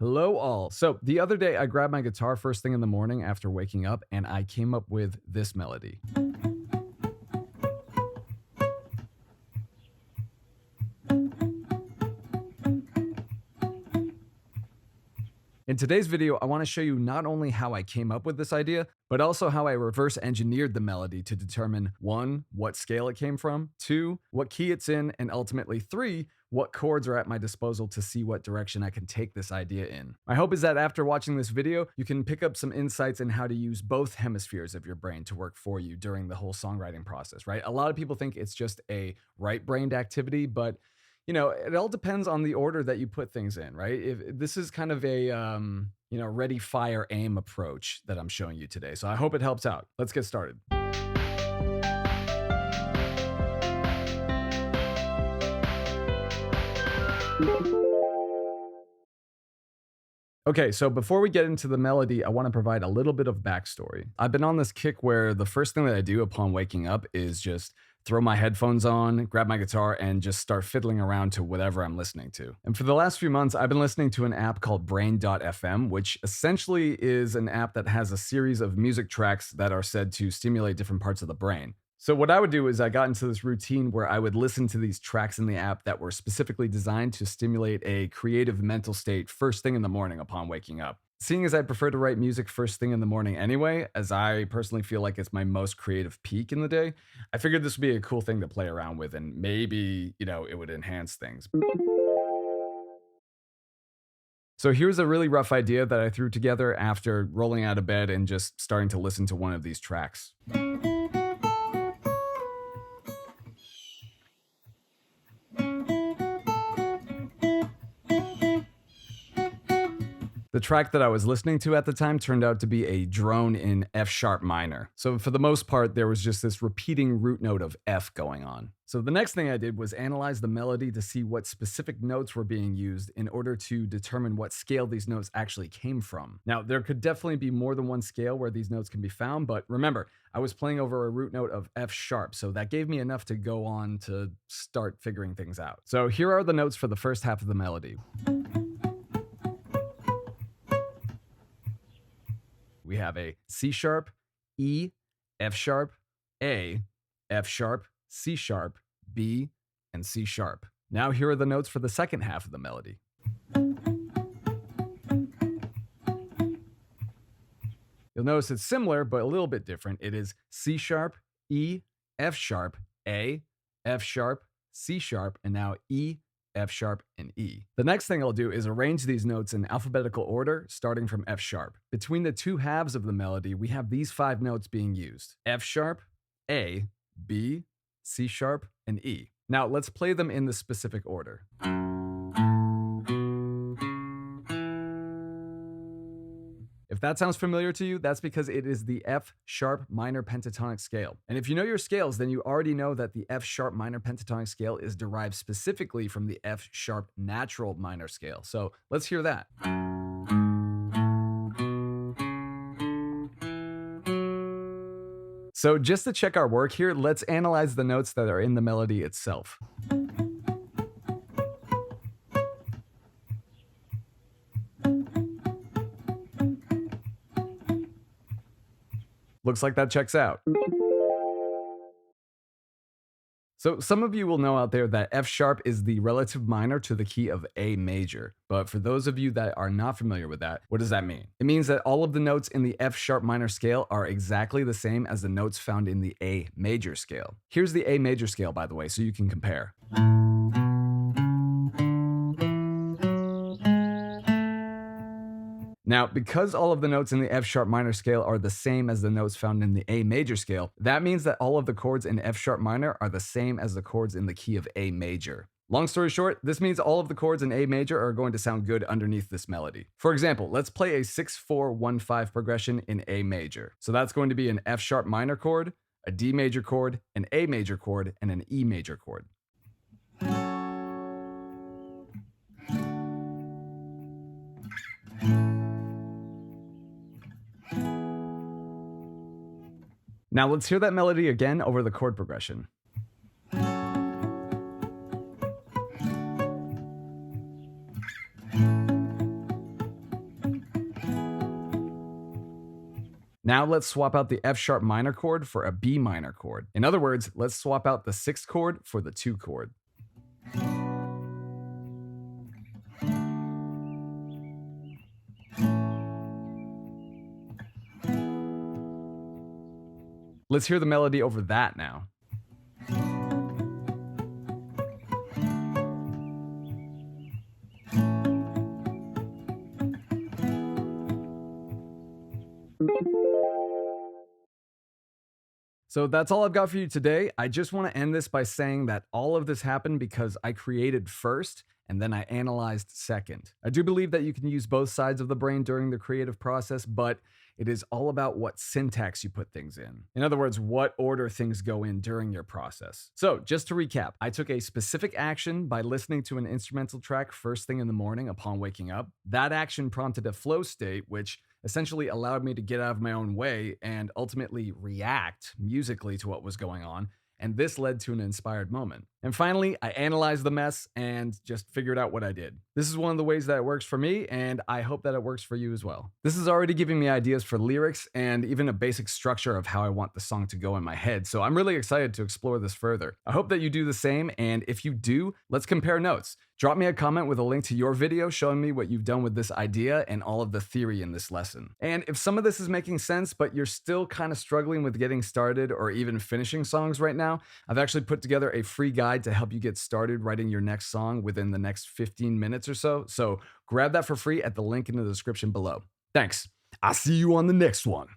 Hello, all. So, the other day, I grabbed my guitar first thing in the morning after waking up, and I came up with this melody. In today's video, I want to show you not only how I came up with this idea, but also how I reverse engineered the melody to determine 1, what scale it came from, 2, what key it's in, and ultimately 3, what chords are at my disposal to see what direction I can take this idea in. My hope is that after watching this video, you can pick up some insights in how to use both hemispheres of your brain to work for you during the whole songwriting process, right? A lot of people think it's just a right-brained activity, but it all depends on the order that you put things in, right? If this is kind of a ready, fire, aim approach that I'm showing you today. So I hope it helps out. Let's get started. Okay, so before we get into the melody, I want to provide a little bit of backstory. I've been on this kick where the first thing that I do upon waking up is just throw my headphones on, grab my guitar, and just start fiddling around to whatever I'm listening to. And for the last few months, I've been listening to an app called Brain.fm, which essentially is an app that has a series of music tracks that are said to stimulate different parts of the brain. So what I would do is I got into this routine where I would listen to these tracks in the app that were specifically designed to stimulate a creative mental state first thing in the morning upon waking up. Seeing as I prefer to write music first thing in the morning anyway, as I personally feel like it's my most creative peak in the day, I figured this would be a cool thing to play around with and maybe, it would enhance things. So here's a really rough idea that I threw together after rolling out of bed and just starting to listen to one of these tracks. The track that I was listening to at the time turned out to be a drone in F sharp minor. So for the most part, there was just this repeating root note of F going on. So the next thing I did was analyze the melody to see what specific notes were being used in order to determine what scale these notes actually came from. Now, there could definitely be more than one scale where these notes can be found, but remember, I was playing over a root note of F sharp, so that gave me enough to go on to start figuring things out. So here are the notes for the first half of the melody. We have a C sharp, E, F sharp, A, F sharp, C sharp, B, and C sharp. Now here are the notes for the second half of the melody. You'll notice it's similar, but a little bit different. It is C sharp, E, F sharp, A, F sharp, C sharp, and now E, F sharp, and E. The next thing I'll do is arrange these notes in alphabetical order, starting from F sharp. Between the two halves of the melody, we have these 5 notes being used: F sharp, A, B, C sharp, and E. Now let's play them in the specific order. If that sounds familiar to you, that's because it is the F sharp minor pentatonic scale. And if you know your scales, then you already know that the F sharp minor pentatonic scale is derived specifically from the F sharp natural minor scale. So let's hear that. So just to check our work here, let's analyze the notes that are in the melody itself. Looks like that checks out. So some of you will know out there that F sharp is the relative minor to the key of A major. But for those of you that are not familiar with that, what does that mean? It means that all of the notes in the F sharp minor scale are exactly the same as the notes found in the A major scale. Here's the A major scale, by the way, so you can compare. Now, because all of the notes in the F sharp minor scale are the same as the notes found in the A major scale, that means that all of the chords in F sharp minor are the same as the chords in the key of A major. Long story short, this means all of the chords in A major are going to sound good underneath this melody. For example, let's play a 6-4-1-5 progression in A major. So that's going to be an F sharp minor chord, a D major chord, an A major chord, and an E major chord. Now let's hear that melody again over the chord progression. Now let's swap out the F sharp minor chord for a B minor chord. In other words, let's swap out the 6th chord for the 2 chord. Let's hear the melody over that now. So that's all I've got for you today. I just want to end this by saying that all of this happened because I created first and then I analyzed second. I do believe that you can use both sides of the brain during the creative process, but it is all about what syntax you put things in. In other words, what order things go in during your process. So, just to recap, I took a specific action by listening to an instrumental track first thing in the morning upon waking up. That action prompted a flow state, which essentially allowed me to get out of my own way and ultimately react musically to what was going on. And this led to an inspired moment. And finally, I analyzed the mess and just figured out what I did. This is one of the ways that it works for me, and I hope that it works for you as well. This is already giving me ideas for lyrics and even a basic structure of how I want the song to go in my head, so I'm really excited to explore this further. I hope that you do the same, and if you do, let's compare notes. Drop me a comment with a link to your video showing me what you've done with this idea and all of the theory in this lesson. And if some of this is making sense, but you're still kind of struggling with getting started or even finishing songs right now, I've actually put together a free guide to help you get started writing your next song within the next 15 minutes or so. So grab that for free at the link in the description below. Thanks. I'll see you on the next one.